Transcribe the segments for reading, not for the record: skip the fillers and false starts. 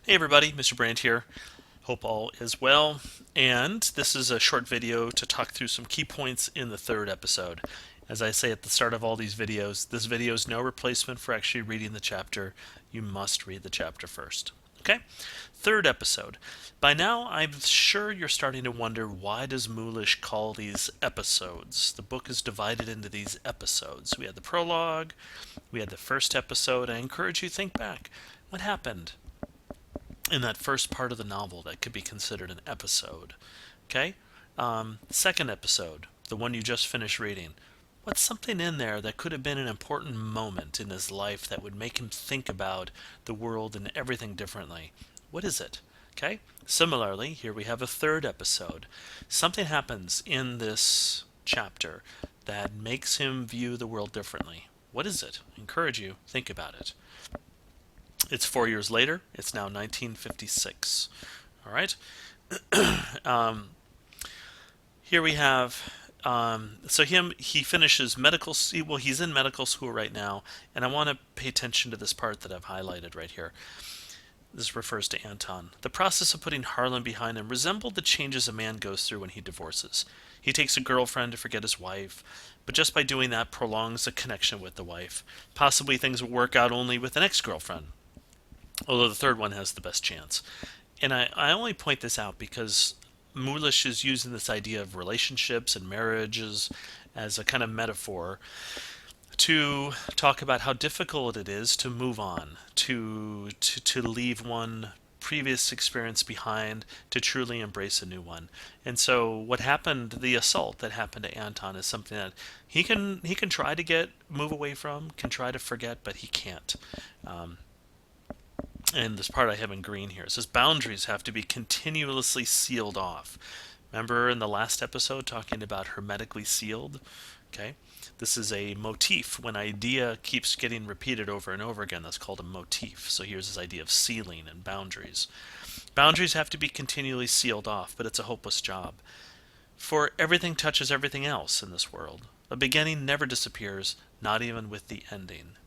Hey everybody, Mr. Brand here. Hope all is well. And this is a short video to talk through some key points in the third episode. As I say at the start of all these videos, this video is no replacement for actually reading the chapter. You must read the chapter first. Okay? Third episode. By now, I'm sure you're starting to wonder, why does Mulish call these episodes? The book is divided into these episodes. We had the prologue, we had the first episode. I encourage you to think back. What happened in that first part of the novel that could be considered an episode? Okay? Second episode, the one you just finished reading. What's something in there that could have been an important moment in his life that would make him think about the world and everything differently? What is it? Okay? Similarly, here we have a third episode. Something happens in this chapter that makes him view the world differently. What is it? I encourage you, think about it. It's 4 years later. It's now 1956. All right. Here we have. He finishes medical. Well, he's in medical school right now, and I want to pay attention to this part that I've highlighted right here. This refers to Anton. The process of putting Harlan behind him resembled the changes a man goes through when he divorces. He takes a girlfriend to forget his wife, but just by doing that prolongs the connection with the wife. Possibly things will work out only with an ex-girlfriend, although the third one has the best chance. And I only point this out because Mulish is using this idea of relationships and marriages as a kind of metaphor to talk about how difficult it is to move on, to leave one previous experience behind, to truly embrace a new one. And so what happened, the assault that happened to Anton, is something that he can try to move away from, can try to forget, but he can't. And this part I have in green here, it says boundaries have to be continuously sealed off. Remember in the last episode talking about hermetically sealed? Okay, this is a motif. When idea keeps getting repeated over and over again, that's called a motif. So here's this idea of sealing and boundaries. Boundaries have to be continually sealed off, but it's a hopeless job. For everything touches everything else in this world. A beginning never disappears, not even with the ending.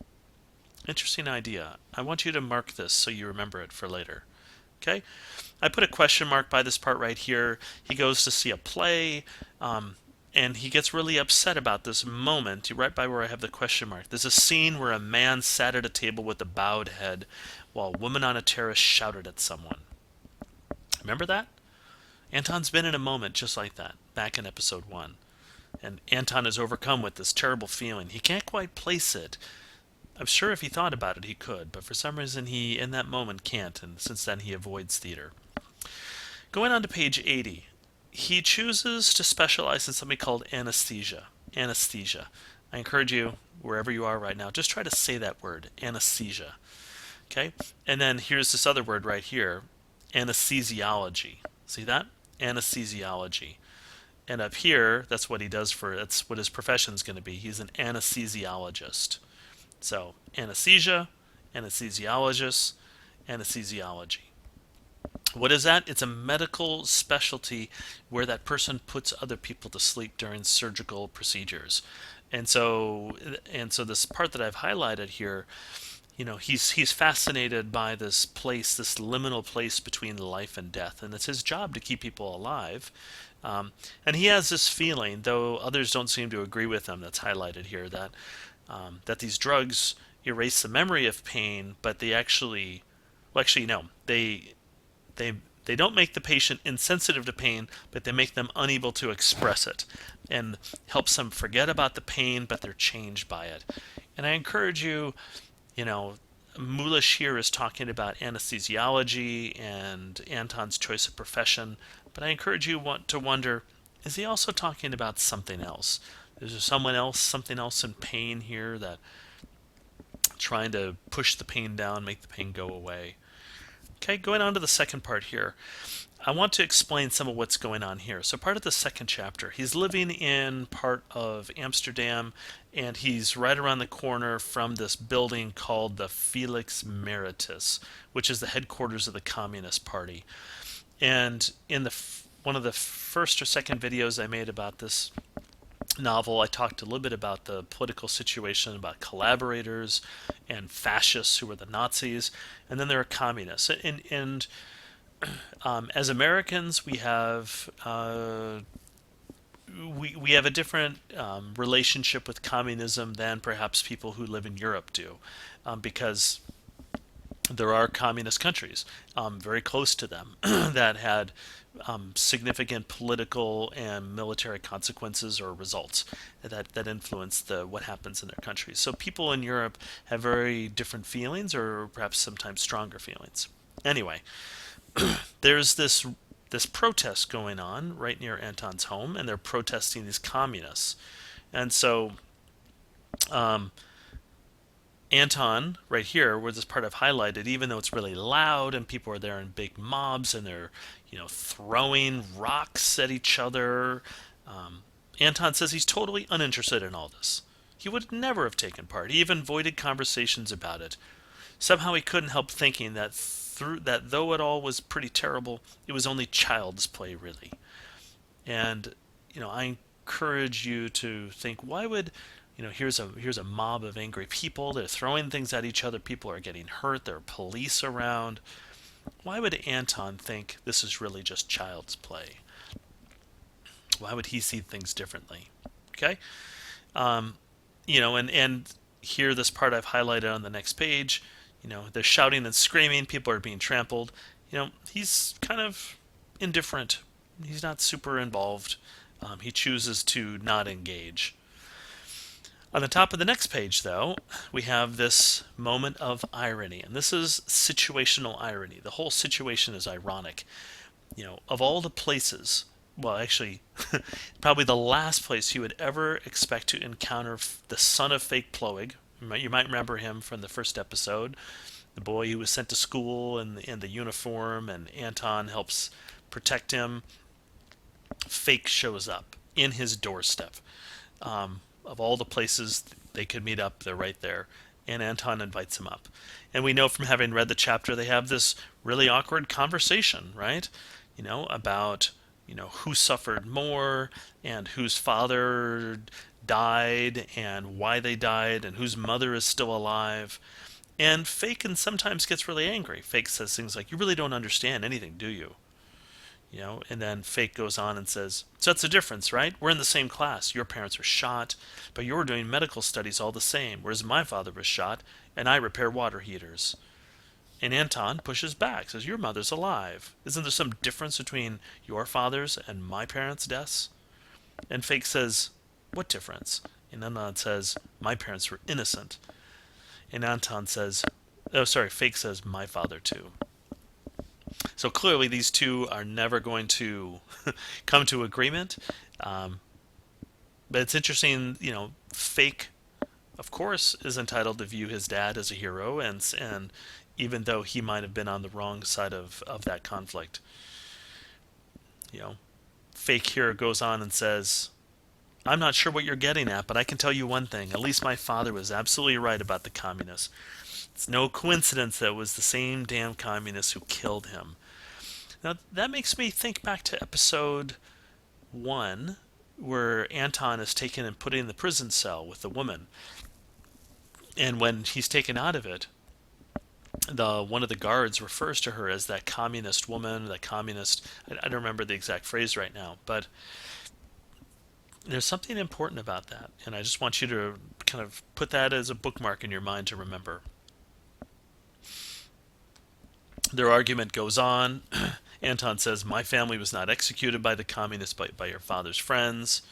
Interesting idea. I want you to mark this so you remember it for later. Okay? I put a question mark by this part right here. He goes to see a play, and he gets really upset about this moment, right by where I have the question mark. There's a scene where a man sat at a table with a bowed head while a woman on a terrace shouted at someone. Remember that? Anton's been in a moment just like that, back in episode 1. And Anton is overcome with this terrible feeling. He can't quite place it. I'm sure if he thought about it, he could, but for some reason he, in that moment, can't, and since then he avoids theater. Going on to page 80, he chooses to specialize in something called anesthesia. Anesthesia. I encourage you, wherever you are right now, just try to say that word, anesthesia. Okay? And then here's this other word right here, anesthesiology. See that? Anesthesiology. And up here, that's what his profession is going to be. He's an anesthesiologist. So, anesthesia, anesthesiologist, anesthesiology. What is that? It's a medical specialty where that person puts other people to sleep during surgical procedures. And so this part that I've highlighted here, he's fascinated by this place, this liminal place between life and death, and it's his job to keep people alive. And he has this feeling, though others don't seem to agree with him, that's highlighted here, that these drugs erase the memory of pain, but no, they don't make the patient insensitive to pain, but they make them unable to express it, and helps them forget about the pain, but they're changed by it. And I encourage you, Mulish here is talking about anesthesiology and Anton's choice of profession, but I encourage you to wonder, is he also talking about something else? Is there something else in pain here, that trying to push the pain down, make the pain go away? Okay, going on to the second part here. I want to explain some of what's going on here. So part of the second chapter, he's living in part of Amsterdam, and he's right around the corner from this building called the Felix Meritis, which is the headquarters of the Communist Party. And in one of the first or second videos I made about this, novel, I talked a little bit about the political situation, about collaborators and fascists who were the Nazis, and then there are communists. And as Americans, we have a different relationship with communism than perhaps people who live in Europe do, because there are communist countries very close to them that had significant political and military consequences or results that influence what happens in their countries. So people in Europe have very different feelings, or perhaps sometimes stronger feelings. Anyway, there's this protest going on right near Anton's home, and they're protesting these communists. And so Anton, right here, where this part I've highlighted, even though it's really loud and people are there in big mobs and they're, throwing rocks at each other, Anton says he's totally uninterested in all this. He would never have taken part. He even avoided conversations about it. Somehow he couldn't help thinking that though it all was pretty terrible, it was only child's play, really. And I encourage you to think, why would here's a mob of angry people. They're throwing things at each other. People are getting hurt. There are police around. Why would Anton think this is really just child's play? Why would he see things differently? Okay, and here this part I've highlighted on the next page. They're shouting and screaming. People are being trampled. He's kind of indifferent. He's not super involved. He chooses to not engage. On the top of the next page, though, we have this moment of irony, and this is situational irony. The whole situation is ironic. Of all the places, well, actually, probably the last place you would ever expect to encounter the son of Fake Ploeg. You might remember him from the first episode, the boy who was sent to school in the uniform, and Anton helps protect him. Fake shows up in his doorstep. Of all the places they could meet up, they're right there. And Anton invites him up. And we know from having read the chapter, they have this really awkward conversation, right? About, who suffered more and whose father died and why they died and whose mother is still alive. And Fake sometimes gets really angry. Fake says things like, "You really don't understand anything, do you?" And then Fake goes on and says, "So that's the difference, right? We're in the same class. Your parents were shot, but you're doing medical studies all the same, whereas my father was shot, and I repair water heaters." And Anton pushes back, says, "Your mother's alive. Isn't there some difference between your father's and my parents' deaths?" And Fake says, "What difference?" And Anton says, "My parents were innocent." And Anton says, Fake says, "My father too." So clearly, these two are never going to come to agreement. But it's interesting, Fake, of course, is entitled to view his dad as a hero, and even though he might have been on the wrong side of that conflict, Fake here goes on and says, "I'm not sure what you're getting at, but I can tell you one thing. At least my father was absolutely right about the communists. It's no coincidence that it was the same damn communists who killed him." Now, that makes me think back to episode 1, where Anton is taken and put in the prison cell with the woman. And when he's taken out of it, one of the guards refers to her as that communist woman, that communist... I don't remember the exact phrase right now, but there's something important about that. And I just want you to kind of put that as a bookmark in your mind to remember. Their argument goes on. Anton says, "My family was not executed by the communists, but by your father's friends."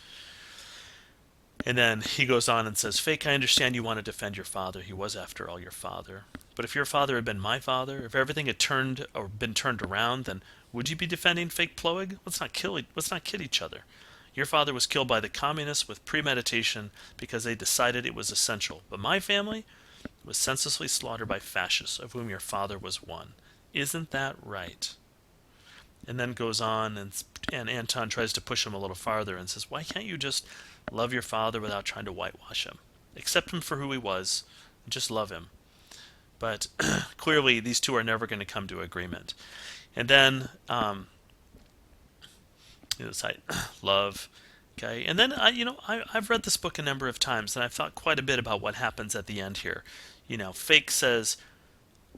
And then he goes on and says, "Fake, I understand you want to defend your father. He was, after all, your father. But if your father had been my father, if everything had been turned around, then would you be defending Fake Ploeg? Let's not kid each other. Your father was killed by the communists with premeditation because they decided it was essential. But my family was senselessly slaughtered by fascists, of whom your father was one. Isn't that right?" And then goes on, and Anton tries to push him a little farther and says, "Why can't you just love your father without trying to whitewash him? Accept him for who he was, and just love him." But clearly, these two are never going to come to agreement. And then, love Okay, and then I've read this book a number of times, and I've thought quite a bit about what happens at the end here. Fake says,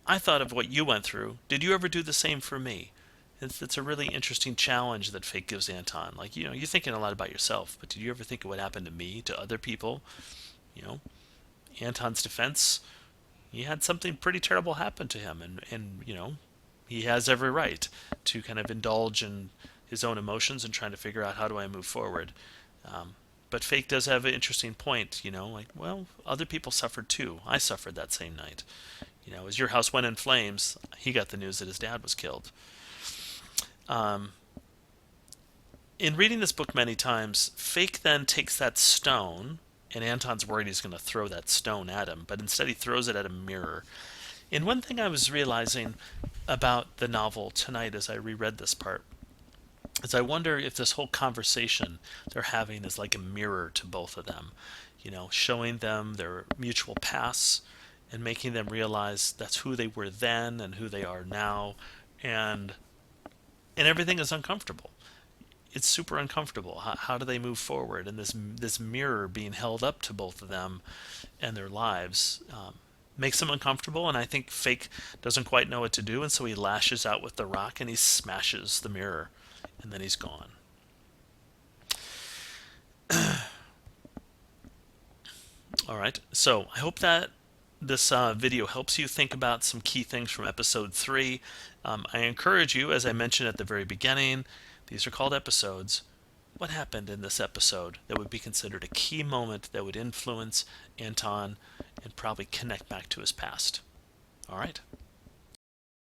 "I thought of what you went through. Did you ever do the same for me?" It's a really interesting challenge that Fake gives Anton. Like, you're thinking a lot about yourself, but did you ever think of what happened to me, to other people? You know, Anton's defense, he had something pretty terrible happen to him, and he has every right to kind of indulge in his own emotions and trying to figure out how do I move forward. Um, but Fake does have an interesting point, like, well, other people suffered too. I suffered that same night. As your house went in flames, he got the news that his dad was killed. Um, in reading this book many times, Fake then takes that stone, and Anton's worried he's going to throw that stone at him, but instead he throws it at a mirror. And one thing I was realizing about the novel tonight as I reread this part is I wonder if this whole conversation they're having is like a mirror to both of them, showing them their mutual pasts and making them realize that's who they were then and who they are now, and everything is uncomfortable. It's super uncomfortable. How do they move forward? And this mirror being held up to both of them and their lives makes them uncomfortable. And I think Fake doesn't quite know what to do, and so he lashes out with the rock and he smashes the mirror, and then he's gone. All right. So I hope that this video helps you think about some key things from episode 3. I encourage you, as I mentioned at the very beginning, these are called episodes. What happened in this episode that would be considered a key moment that would influence Anton and probably connect back to his past? All right.